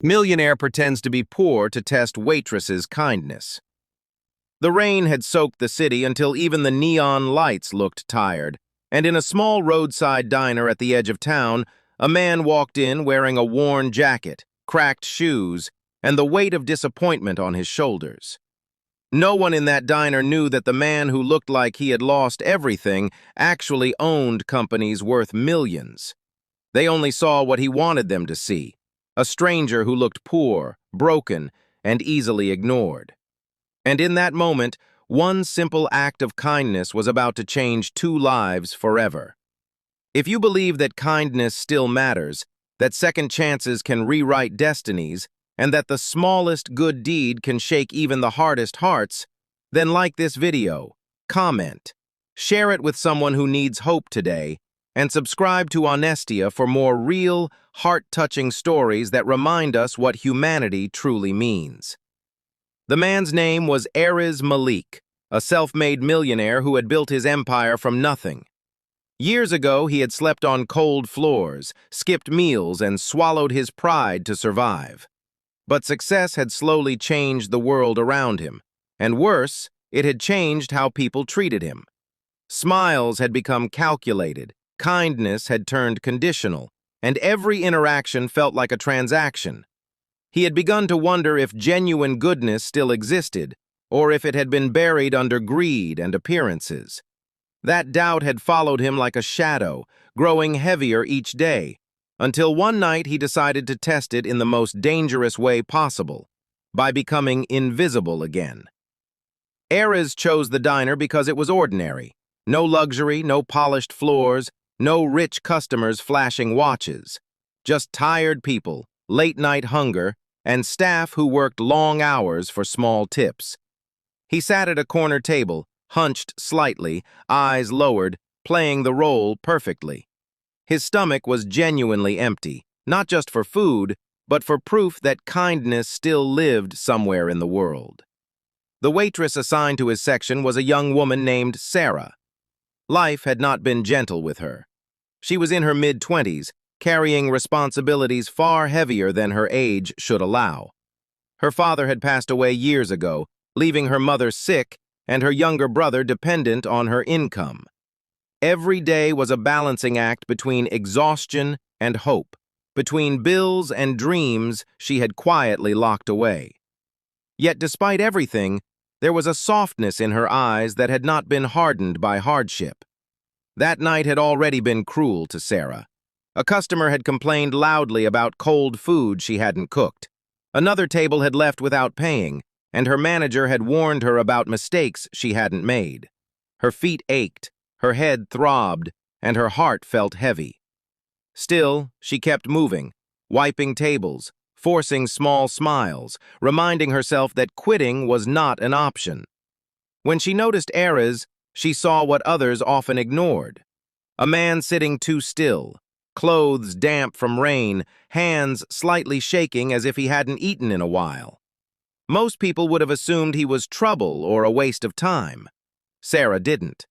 Millionaire pretends to be poor to test Waitress's kindness. The rain had soaked the city until even the neon lights looked tired, and in a small roadside diner at the edge of town, a man walked in wearing a worn jacket, cracked shoes, and the weight of disappointment on his shoulders. No one in that diner knew that the man who looked like he had lost everything actually owned companies worth millions. They only saw what he wanted them to see. A stranger who looked poor, broken, and easily ignored. And in that moment, one simple act of kindness was about to change two lives forever. If you believe that kindness still matters, that second chances can rewrite destinies, and that the smallest good deed can shake even the hardest hearts, then like this video, comment, share it with someone who needs hope today, and subscribe to Honestia for more real, heart-touching stories that remind us what humanity truly means. The man's name was Erez Malik, a self-made millionaire who had built his empire from nothing. Years ago, he had slept on cold floors, skipped meals, and swallowed his pride to survive. But success had slowly changed the world around him, and worse, it had changed how people treated him. Smiles had become calculated, kindness had turned conditional, and every interaction felt like a transaction. He had begun to wonder if genuine goodness still existed, or if it had been buried under greed and appearances. That doubt had followed him like a shadow, growing heavier each day, until one night he decided to test it in the most dangerous way possible, by becoming invisible again. Erez chose the diner because it was ordinary. No luxury, no polished floors, no rich customers flashing watches. Just tired people, late-night hunger, and staff who worked long hours for small tips. He sat at a corner table, hunched slightly, eyes lowered, playing the role perfectly. His stomach was genuinely empty, not just for food, but for proof that kindness still lived somewhere in the world. The waitress assigned to his section was a young woman named Sarah. Life had not been gentle with her. She was in her mid-20s, carrying responsibilities far heavier than her age should allow. Her father had passed away years ago, leaving her mother sick and her younger brother dependent on her income. Every day was a balancing act between exhaustion and hope, between bills and dreams she had quietly locked away. Yet despite everything, there was a softness in her eyes that had not been hardened by hardship. That night had already been cruel to Sarah. A customer had complained loudly about cold food she hadn't cooked. Another table had left without paying, and her manager had warned her about mistakes she hadn't made. Her feet ached, her head throbbed, and her heart felt heavy. Still, she kept moving, wiping tables, forcing small smiles, reminding herself that quitting was not an option. When she noticed Erez, she saw what others often ignored. A man sitting too still, clothes damp from rain, hands slightly shaking as if he hadn't eaten in a while. Most people would have assumed he was trouble or a waste of time. Sarah didn't.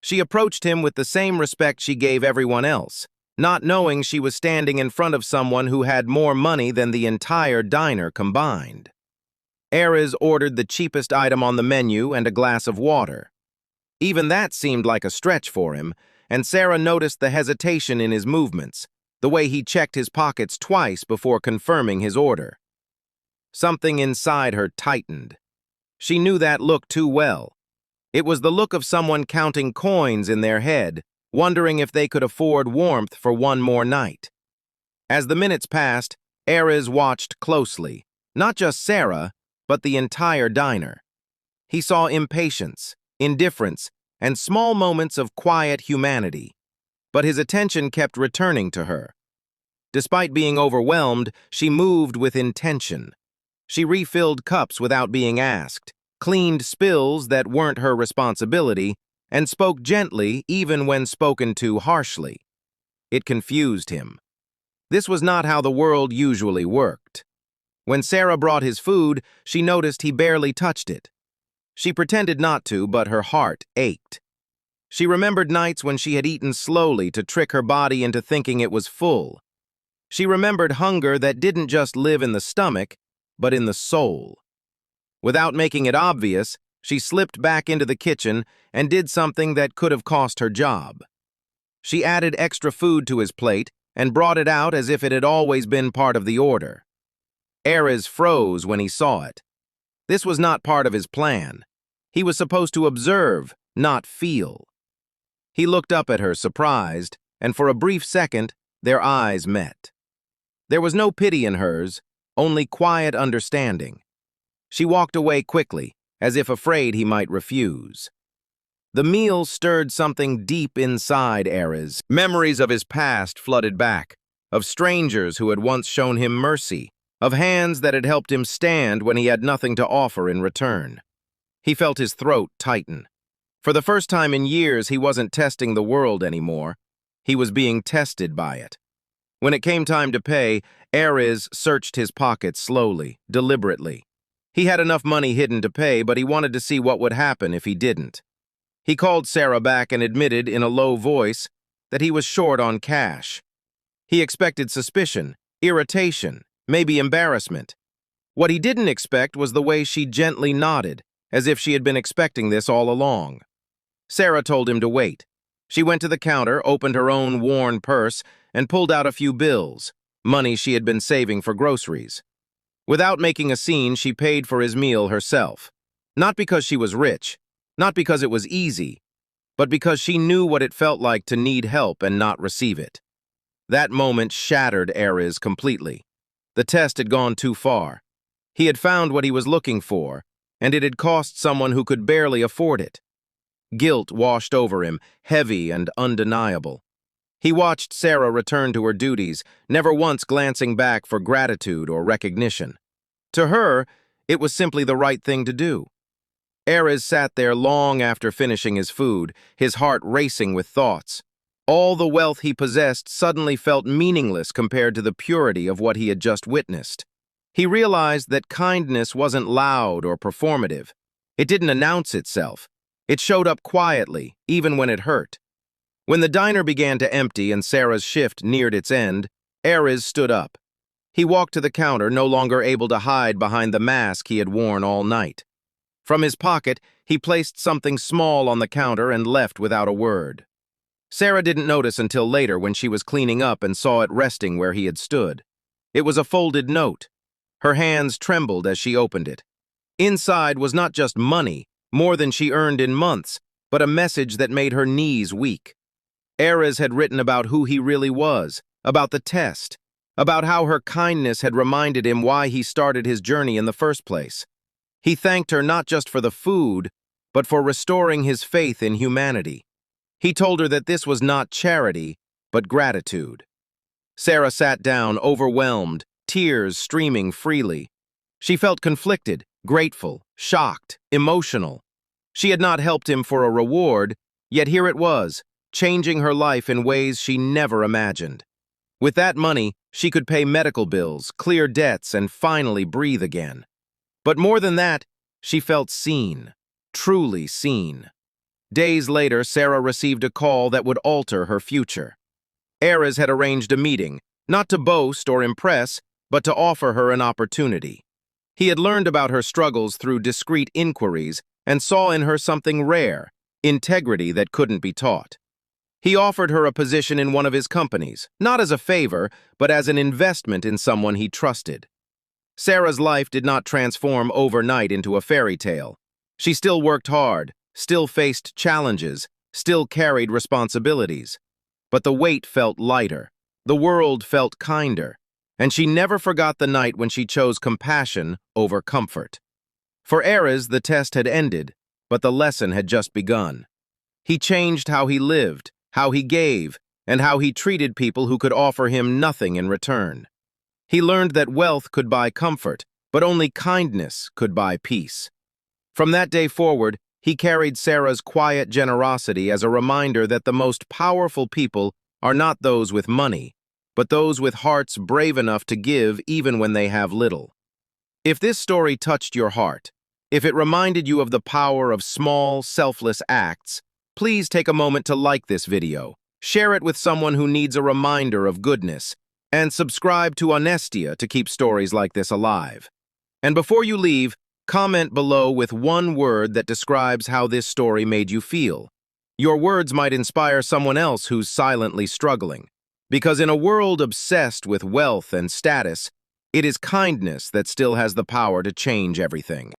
She approached him with the same respect she gave everyone else, not knowing she was standing in front of someone who had more money than the entire diner combined. Erez ordered the cheapest item on the menu and a glass of water. Even that seemed like a stretch for him, and Sarah noticed the hesitation in his movements, the way he checked his pockets twice before confirming his order. Something inside her tightened. She knew that look too well. It was the look of someone counting coins in their head, wondering if they could afford warmth for one more night. As the minutes passed, Erez watched closely, not just Sarah, but the entire diner. He saw impatience, indifference, and small moments of quiet humanity, but his attention kept returning to her. Despite being overwhelmed, she moved with intention. She refilled cups without being asked, cleaned spills that weren't her responsibility, and spoke gently even when spoken to harshly. It confused him. This was not how the world usually worked. When Sarah brought his food, she noticed he barely touched it. She pretended not to, but her heart ached. She remembered nights when she had eaten slowly to trick her body into thinking it was full. She remembered hunger that didn't just live in the stomach, but in the soul. Without making it obvious, she slipped back into the kitchen and did something that could have cost her job. She added extra food to his plate and brought it out as if it had always been part of the order. Erez froze when he saw it. This was not part of his plan. He was supposed to observe, not feel. He looked up at her, surprised, and for a brief second, their eyes met. There was no pity in hers, only quiet understanding. She walked away quickly, as if afraid he might refuse. The meal stirred something deep inside Erez. Memories of his past flooded back, of strangers who had once shown him mercy, of hands that had helped him stand when he had nothing to offer in return. He felt his throat tighten. For the first time in years, he wasn't testing the world anymore. He was being tested by it. When it came time to pay, Erez searched his pockets slowly, deliberately. He had enough money hidden to pay, but he wanted to see what would happen if he didn't. He called Sarah back and admitted in a low voice that he was short on cash. He expected suspicion, irritation, maybe embarrassment. What he didn't expect was the way she gently nodded, as if she had been expecting this all along. Sarah told him to wait. She went to the counter, opened her own worn purse, and pulled out a few bills, money she had been saving for groceries. Without making a scene, she paid for his meal herself. Not because she was rich, not because it was easy, but because she knew what it felt like to need help and not receive it. That moment shattered Erez completely. The test had gone too far. He had found what he was looking for, and it had cost someone who could barely afford it. Guilt washed over him, heavy and undeniable. He watched Sarah return to her duties, never once glancing back for gratitude or recognition. To her, it was simply the right thing to do. Erez sat there long after finishing his food, his heart racing with thoughts. All the wealth he possessed suddenly felt meaningless compared to the purity of what he had just witnessed. He realized that kindness wasn't loud or performative. It didn't announce itself. It showed up quietly, even when it hurt. When the diner began to empty and Sarah's shift neared its end, Erez stood up. He walked to the counter, no longer able to hide behind the mask he had worn all night. From his pocket, he placed something small on the counter and left without a word. Sarah didn't notice until later when she was cleaning up and saw it resting where he had stood. It was a folded note. Her hands trembled as she opened it. Inside was not just money, more than she earned in months, but a message that made her knees weak. Erez had written about who he really was, about the test, about how her kindness had reminded him why he started his journey in the first place. He thanked her not just for the food, but for restoring his faith in humanity. He told her that this was not charity, but gratitude. Sarah sat down, overwhelmed, tears streaming freely. She felt conflicted, grateful, shocked, emotional. She had not helped him for a reward, yet here it was, changing her life in ways she never imagined. With that money, she could pay medical bills, clear debts, and finally breathe again. But more than that, she felt seen, truly seen. Days later, Sarah received a call that would alter her future. Erez had arranged a meeting, not to boast or impress, but to offer her an opportunity. He had learned about her struggles through discreet inquiries and saw in her something rare, integrity that couldn't be taught. He offered her a position in one of his companies, not as a favor, but as an investment in someone he trusted. Sarah's life did not transform overnight into a fairy tale. She still worked hard, still faced challenges, still carried responsibilities. But the weight felt lighter, the world felt kinder, and she never forgot the night when she chose compassion over comfort. For Erez, the test had ended, but the lesson had just begun. He changed how he lived, how he gave, and how he treated people who could offer him nothing in return. He learned that wealth could buy comfort, but only kindness could buy peace. From that day forward, he carried Sarah's quiet generosity as a reminder that the most powerful people are not those with money, but those with hearts brave enough to give even when they have little. If this story touched your heart, if it reminded you of the power of small, selfless acts, please take a moment to like this video. Share it with someone who needs a reminder of goodness, And subscribe to Honestia to keep stories like this alive. And before you leave, comment below with one word that describes how this story made you feel. Your words might inspire someone else who's silently struggling. Because in a world obsessed with wealth and status, it is kindness that still has the power to change everything.